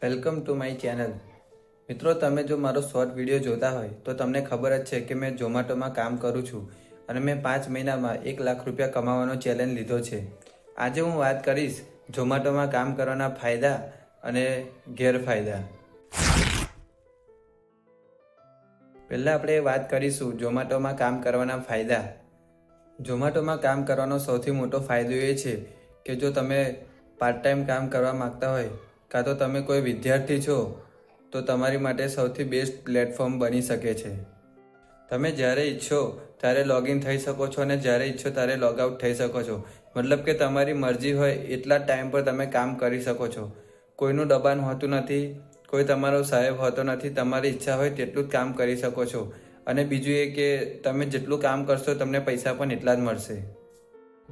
Welcome to my channel. મિત્રો, તમે જો મારો શોર્ટ વિડીયો જોતા હોય તો તમને ખબર જ છે કે મેં ઝોમેટોમાં કામ કરું છું અને મેં 5 મહિનામાં 1 લાખ રૂપિયા કમાવાનો ચેલેન્જ લીધો છે. આજે હું વાત કરીશ ઝોમેટોમાં કામ કરવાના ફાયદા અને ગેરફાયદા. પહેલાં આપણે વાત કરીશું ઝોમેટોમાં કામ કરવાના ફાયદા. ઝોમેટોમાં કામ કરવાનો સૌથી મોટો ફાયદો એ છે કે જો તમે પાર્ટ ટાઈમ કામ કરવા માગતા હોય કાં તો તમે કોઈ વિદ્યાર્થી છો તો તમારી માટે સૌથી બેસ્ટ પ્લેટફોર્મ બની શકે છે. તમે જ્યારે ઈચ્છો ત્યારે લોગિન થઈ શકો છો અને જ્યારે ઈચ્છો ત્યારે લોગઆઉટ થઈ શકો છો. મતલબ કે તમારી મરજી હોય એટલા ટાઈમ પર તમે કામ કરી શકો છો. કોઈનું દબાણ હોતું નથી, કોઈ તમારો સાહેબ હોતો નથી. તમારી ઈચ્છા હોય તેટલું જ કામ કરી શકો છો. અને બીજું એ કે તમે જેટલું કામ કરશો તમને પૈસા પણ એટલા જ મળશે.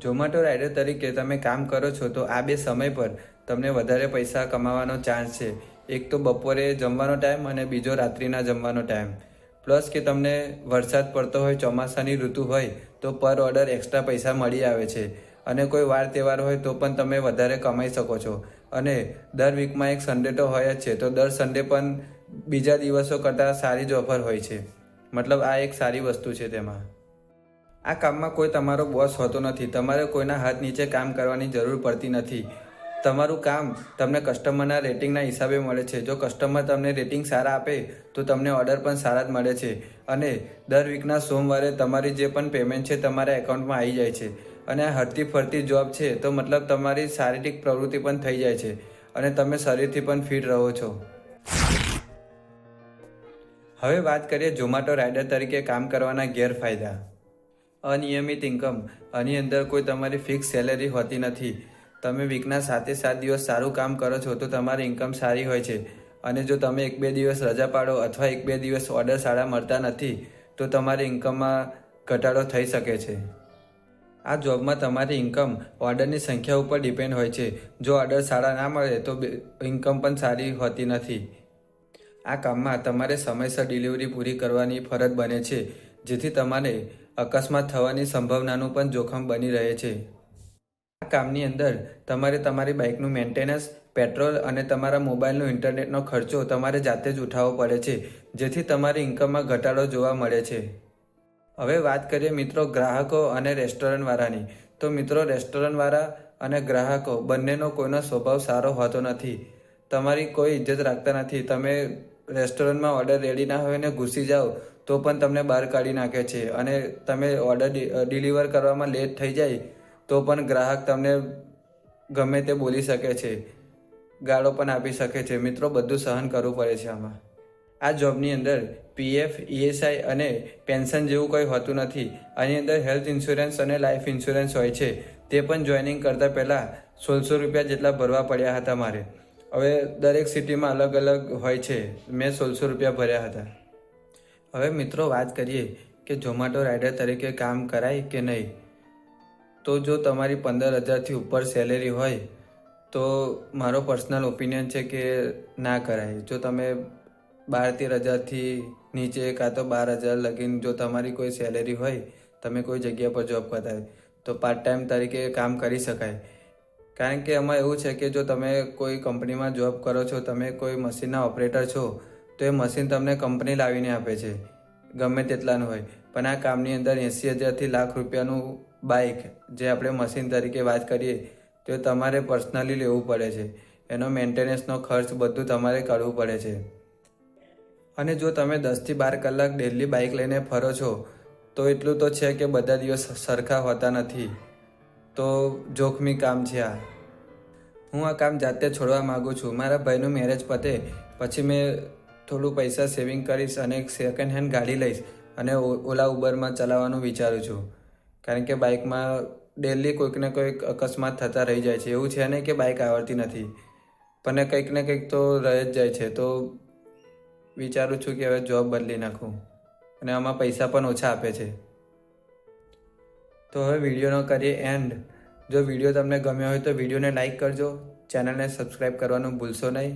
ઝોમેટો રાઇડર તરીકે તમે કામ કરો છો તો આ બે સમય પર તમને વધારે પૈસા કમાવાનો ચાન્સ છે. એક તો બપોરે જમવાનો ટાઈમ અને બીજો રાત્રિના જમવાનો ટાઈમ. પ્લસ કે તમને વરસાદ પડતો હોય, ચોમાસાની ઋતુ હોય તો પર ઓર્ડર એક્સ્ટ્રા પૈસા મળી આવે છે. અને કોઈ વાર તહેવાર હોય તો પણ તમે વધારે કમાઈ શકો છો. અને દર વીકમાં એક સન્ડે તો હોય જ છે, તો દર સન્ડે પણ બીજા દિવસો કરતાં સારી જ ઓફર હોય છે. મતલબ આ એક સારી વસ્તુ છે તેમાં. આ કામમાં કોઈ તમારો બોસ હોતો નથી. તમારે કોઈના હાથ નીચે કામ કરવાની જરૂર પડતી નથી. તમારું કામ તમને કસ્ટમરના રેટિંગના હિસાબે મળે છે. જો કસ્ટમર તમને રેટિંગ સારા આપે તો તમને ઓર્ડર પણ સારા જ મળે છે. અને દર વીકના સોમવારે તમારી જે પણ પેમેન્ટ છે તમારા એકાઉન્ટમાં આવી જાય છે. અને આ હરતી ફરતી જોબ છે તો મતલબ તમારી શારીરિક પ્રવૃત્તિ પણ થઈ જાય છે અને તમે શરીરથી પણ ફિટ રહો છો. હવે વાત કરીએ ઝોમેટો રાઇડર તરીકે કામ કરવાના ગેરફાયદા. અનિયમિત ઇન્કમ. આની અંદર કોઈ તમારી ફિક્સ સેલેરી હોતી નથી. તમે વીકના 7 દિવસ સારું કામ કરો છો તો તમારી ઇન્કમ સારી હોય છે. અને જો તમે 1-2 દિવસ રજા પાડો અથવા 1-2 દિવસ ઓર્ડર સારા મળતા નથી તો તમારી ઇન્કમમાં ઘટાડો થઈ શકે છે. આ જોબમાં તમારી ઇન્કમ ઓર્ડરની સંખ્યા ઉપર ડિપેન્ડ હોય છે. જો ઓર્ડર સારા ના મળે તો ઇન્કમ પણ સારી હોતી નથી. આ કામમાં તમારે સમયસર ડિલિવરી પૂરી કરવાની ફરજ બને છે, જેથી તમારે અકસ્માત થવાની સંભાવનાનું પણ જોખમ બની રહે છે. આ કામની અંદર તમારે તમારી બાઇકનું મેન્ટેનન્સ, પેટ્રોલ અને તમારા મોબાઈલનો ઇન્ટરનેટનો ખર્ચો તમારે જાતે જ ઉઠાવવો પડે છે, જેથી તમારી ઇન્કમમાં ઘટાડો જોવા મળે છે. હવે વાત કરીએ મિત્રો ગ્રાહકો અને રેસ્ટોરન્ટવાળાની. તો મિત્રો, રેસ્ટોરન્ટવાળા અને ગ્રાહકો બંનેનો કોઈનો સ્વભાવ સારો હોતો નથી. તમારી કોઈ ઇજ્જત રાખતા નથી. તમે રેસ્ટોરન્ટમાં ઓર્ડર રેડી ના હોય ને ઘૂસી જાઓ તો પણ તમને બહાર કાઢી નાખે છે. અને તમે ઓર્ડર ડિલિવર કરવામાં લેટ થઈ જાય તો પણ ગ્રાહક તમને ગમે તે બોલી શકે છે, ગાળો પણ આપી શકે છે. મિત્રો, બધું સહન કરવું પડે છે આમાં. આ જોબની અંદર પીએફ, ઈએસઆઈ અને પેન્શન જેવું કંઈ હોતું નથી. આની અંદર હેલ્થ ઇન્સ્યોરન્સ અને લાઈફ ઇન્સ્યોરન્સ હોય છે. તે પણ જોઈનિંગ કરતાં પહેલાં 1600 રૂપિયા જેટલા ભરવા પડ્યા હતા મારે. હવે દરેક સિટીમાં અલગ અલગ હોય છે. મેં 1600 રૂપિયા ભર્યા હતા. હવે મિત્રો વાત કરીએ કે ઝોમેટો રાઇડર તરીકે કામ કરાય કે નહીં. તો જો તમારી 15,000થી ઉપર સેલેરી હોય તો મારો પર્સનલ ઓપિનિયન છે કે ના કરાય. જો તમે 12-13,000થી નીચે કાં તો 12,000 લગીને જો તમારી કોઈ સેલેરી હોય, તમે કોઈ જગ્યા પર જોબ કરતા હોય તો પાર્ટ ટાઈમ તરીકે કામ કરી શકાય. કારણ કે એમાં એવું છે કે જો તમે કોઈ કંપનીમાં જોબ કરો છો, તમે કોઈ મશીનના ઓપરેટર છો તો એ મશીન તમને કંપની લાવીને આપે છે, ગમે તેટલાનું હોય. પણ આ કામની અંદર 80,000થી લાખ રૂપિયાનું બાઇક, જે આપણે મશીન તરીકે વાત કરીએ, તો તમારે પર્સનલી લેવું પડે છે. એનો મેન્ટેનન્સનો ખર્ચ બધું તમારે કાઢવું પડે છે. અને જો તમે 10થી 12 કલાક ડેલી બાઇક લઈને ફરો છો તો એટલું તો છે કે બધા દિવસ સરખા હોતા નથી. તો જોખમી કામ છે આ. હું આ કામ જાતે છોડવા માગું છું. મારા ભાઈનું મેરેજ પતે પછી મેં થોડું પૈસા સેવિંગ કરીશ અને એક સેકન્ડ હેન્ડ ગાડી લઈશ અને ઓલા ઉબરમાં ચલાવવાનું વિચારું છું. કારણ કે બાઇકમાં ડેલી કોઈક ને કોઈક અકસ્માત થતા રહી જાય છે. એવું છે નહીં કે બાઇક આવડતી નથી, પણ કંઈક ને કંઈક તો રહી જ જાય છે. તો વિચારું છું કે હવે જોબ બદલી નાખું. અને આમાં પૈસા પણ ઓછા આપે છે. તો હવે વિડીયોનો કરીએ એન્ડ. જો વિડીયો તમને ગમ્યો હોય તો વિડીયોને લાઇક કરજો, ચેનલને સબસ્ક્રાઈબ કરવાનું ભૂલશો નહીં.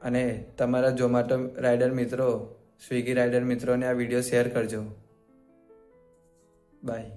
અને તમારા ઝોમેટો રાઇડર મિત્રો, સ્વિગી રાઇડર મિત્રોને આ વિડીયો શેર કરજો. બાય.